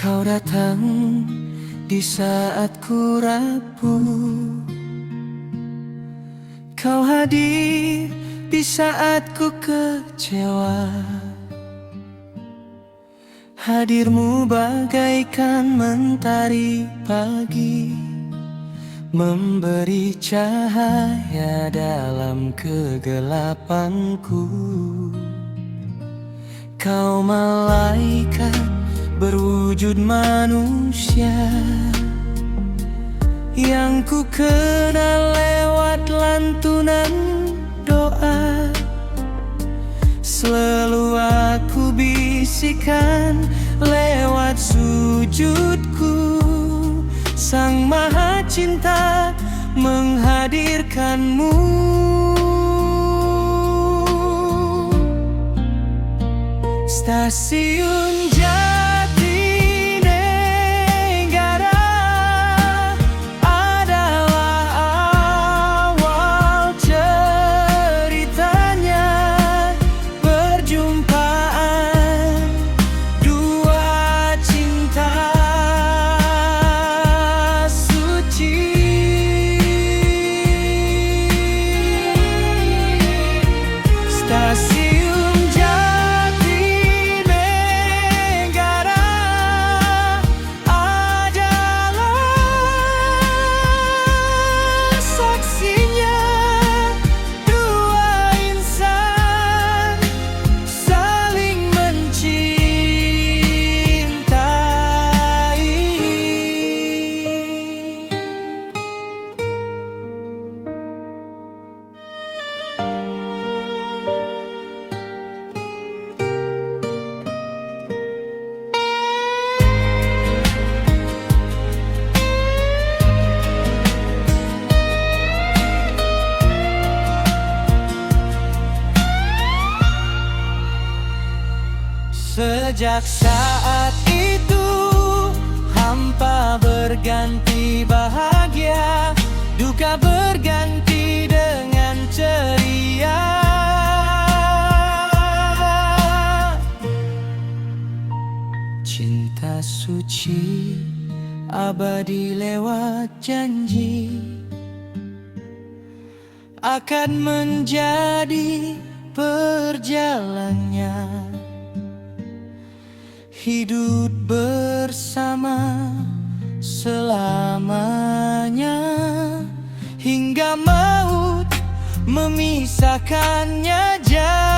Kau datang di saat ku rapuh, kau hadir di saat ku kecewa. Hadirmu bagaikan mentari pagi, memberi cahaya dalam kegelapanku. Kau malaikat berwujud manusia yang ku kenal lewat lantunan doa. Selalu aku bisikan lewat sujudku, Sang Maha Cinta menghadirkanmu. Stasiun Jatinegara adalah awal ceritanya, perjumpaan dua cinta suci. Stasiun sejak saat itu, hampa berganti bahagia, duka berganti dengan ceria. Cinta suci abadi lewat janji akan menjadi perjalannya, hidup bersama selamanya, hingga maut memisahkannya jauh.